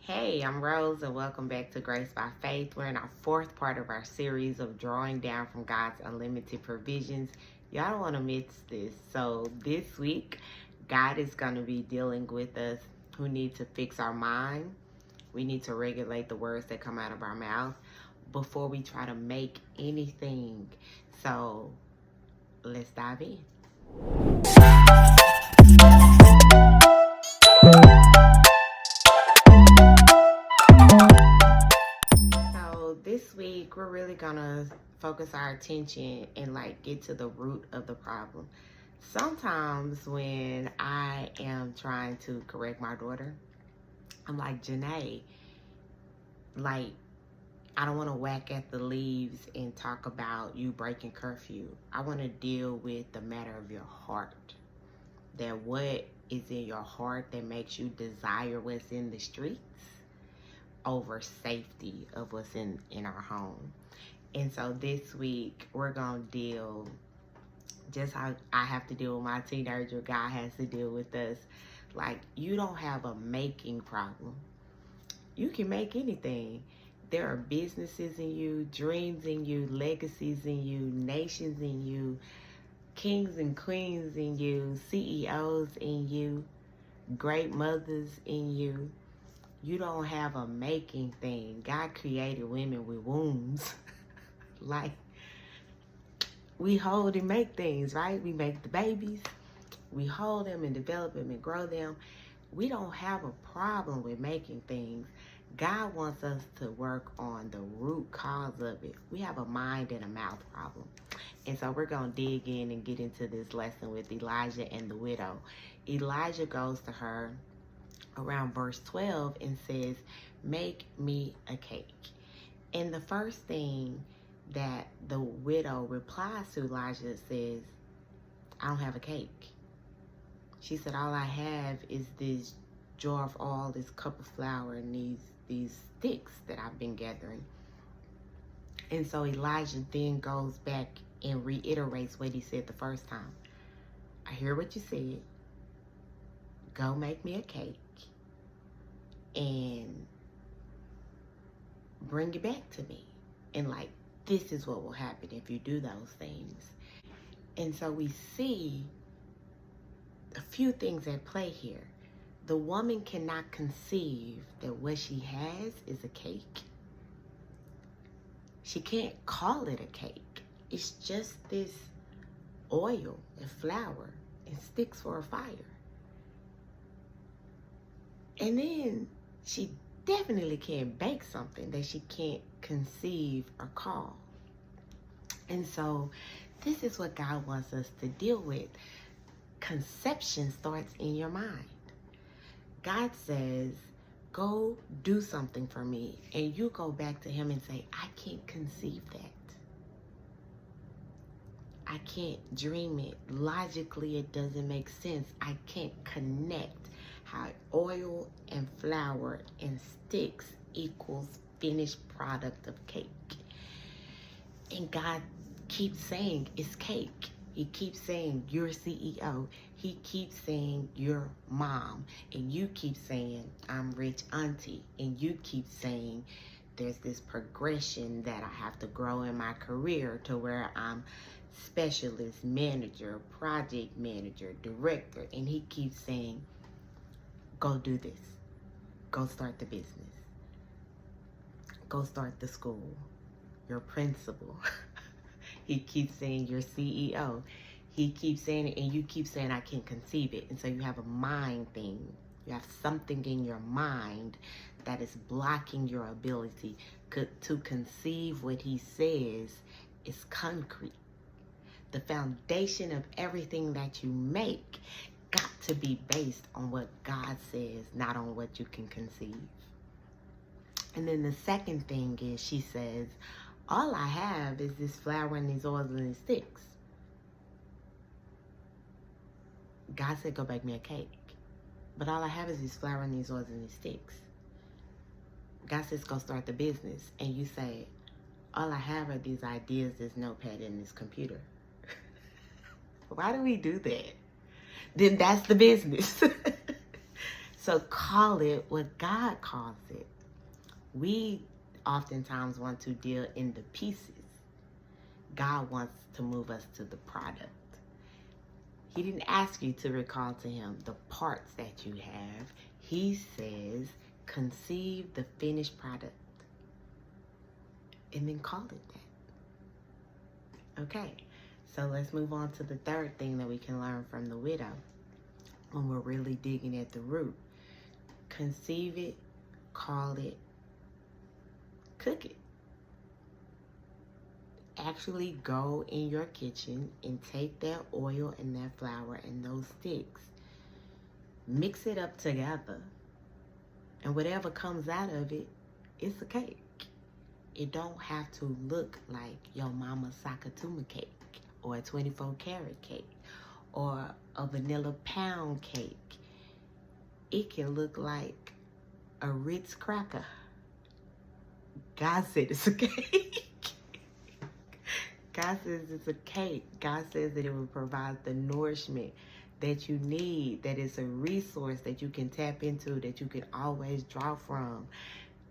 Hey, I'm Rose, and welcome back to Grace by Faith. We're in our fourth part of our series of drawing down from God's unlimited provisions. Y'all don't want to miss this. So this week, God is going to be dealing with us who need to fix our mind. We need to regulate the words that come out of our mouth before we try to make anything. So let's dive in. So this week we're really gonna focus our attention and get to the root of the problem. Sometimes when I am trying to correct my daughter, I'm like, Janae, I don't want to whack at the leaves and talk about you breaking curfew. I want to deal with the matter of your heart. That what is in your heart that makes you desire what's in the streets over safety of what's in our home. And so this week we're gonna deal just how I have to deal with my teenager. God has to deal with us. You don't have a making problem. You can make anything. There are businesses in you, dreams in you, legacies in you, nations in you, kings and queens in you, CEOs in you, great mothers in you. You don't have a making thing. God created women with wombs. We hold and make things, right? We make the babies. We hold them and develop them and grow them. We don't have a problem with making things. God wants us to work on the root cause of it. We have a mind and a mouth problem. And so we're going to dig in and get into this lesson with Elijah and the widow. Elijah goes to her around verse 12 and says, make me a cake. And the first thing that the widow replies to Elijah says, I don't have a cake. She said, all I have is this jar of oil, this cup of flour, and these sticks that I've been gathering. And so Elijah then goes back and reiterates what he said the first time. I hear what you said. Go make me a cake and bring it back to me. And this is what will happen if you do those things. And so we see a few things at play here. The woman cannot conceive that what she has is a cake. She can't call it a cake. It's just this oil and flour and sticks for a fire. And then she definitely can't bake something that she can't conceive or call. And so this is what God wants us to deal with. Conception starts in your mind. God says, go do something for me. And you go back to him and say, I can't conceive that. I can't dream it. Logically, it doesn't make sense. I can't connect how oil and flour and sticks equals finished product of cake. And God keeps saying it's cake. He keeps saying you're CEO. He keeps saying you're mom. And you keep saying I'm rich auntie. And you keep saying there's this progression that I have to grow in my career to where I'm specialist, manager, project manager, director. And he keeps saying, go do this. Go start the business. Go start the school. Your principal. He keeps saying you're CEO. He keeps saying it, and you keep saying I can't conceive it. And so you have a mind thing. You have something in your mind that is blocking your ability to conceive what he says is concrete. The foundation of everything that you make got to be based on what God says, not on what you can conceive. And then the second thing is she says, all I have is this flour and these oils and these sticks. God said, go bake me a cake. But all I have is this flour and these oils and these sticks. God says, go start the business. And you say, all I have are these ideas, this notepad, and this computer. Why do we do that? Then that's the business. So call it what God calls it. We oftentimes want to deal in the pieces. God wants to move us to the product. He didn't ask you to recall to him the parts that you have. He says, conceive the finished product. And then call it that. Okay, so let's move on to the third thing that we can learn from the widow when we're really digging at the root. Conceive it, call it, cook it. Actually go in your kitchen and take that oil and that flour and those sticks. Mix it up together. And whatever comes out of it, it's a cake. It don't have to look like your mama's Sakatuma cake or a 24 karat cake or a vanilla pound cake. It can look like a Ritz cracker. God said it's a cake. God says it's a cake. God says that it will provide the nourishment that you need, that it's a resource that you can tap into, that you can always draw from.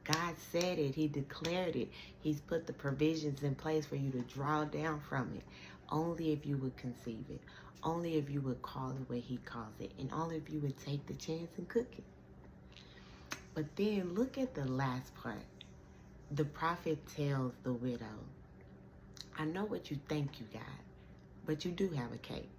God said it. He declared it. He's put the provisions in place for you to draw down from it. Only if you would conceive it. Only if you would call it what he calls it. And only if you would take the chance and cook it. But then look at the last part. The prophet tells the widow, I know what you think you got, but you do have a cake.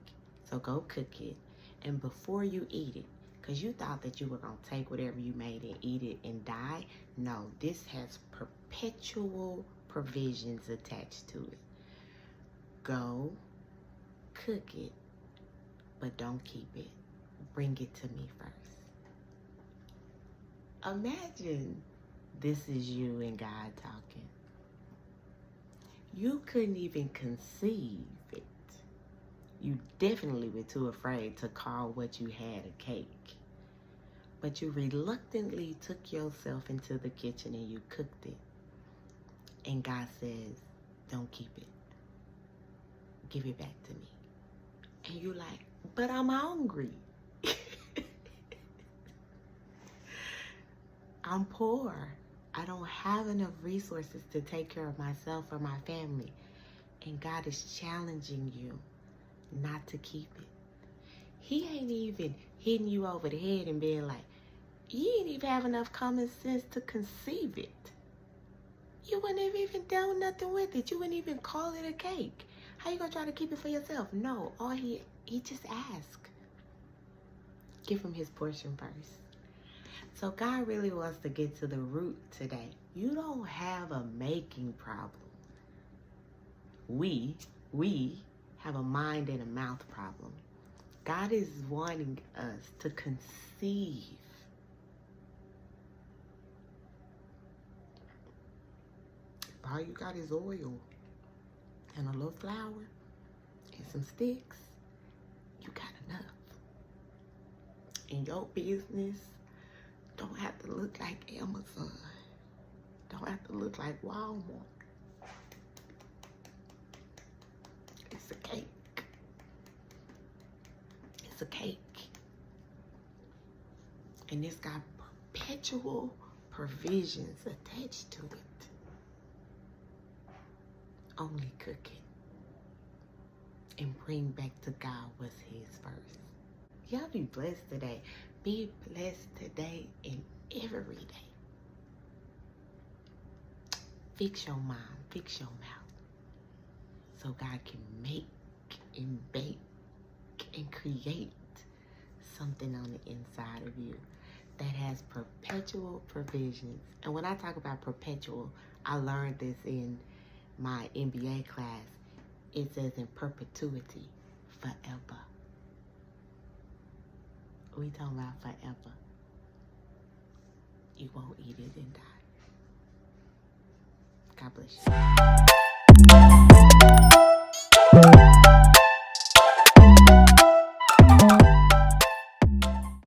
So go cook it. And before you eat it, because you thought that you were going to take whatever you made and eat it and die. No, this has perpetual provisions attached to it. Go cook it, but don't keep it. Bring it to me first. Imagine this is you and God talking. You couldn't even conceive it. You definitely were too afraid to call what you had a cake. But you reluctantly took yourself into the kitchen and you cooked it. And God says, don't keep it. Give it back to me. And you're like, but I'm hungry. I'm poor. I don't have enough resources to take care of myself or my family. And God is challenging you not to keep it. He ain't even hitting you over the head and being like, you ain't even have enough common sense to conceive it. You wouldn't have even done nothing with it. You wouldn't even call it a cake. How you gonna try to keep it for yourself? No, all he just asked. Give him his portion first. So God really wants to get to the root today. You don't have a making problem. We have a mind and a mouth problem. God is wanting us to conceive. All you got is oil and a little flour and some sticks. You got enough. And your business don't have to look like Amazon. Don't have to look like Walmart. It's a cake. It's a cake. And it's got perpetual provisions attached to it. Only cook it. And bring back to God what's his first. Y'all be blessed today. Be blessed today and every day. Fix your mind, fix your mouth. So God can make and bake and create something on the inside of you that has perpetual provisions. And when I talk about perpetual, I learned this in my MBA class. It says in perpetuity, forever. We talking about forever. You won't eat it and die. God bless you.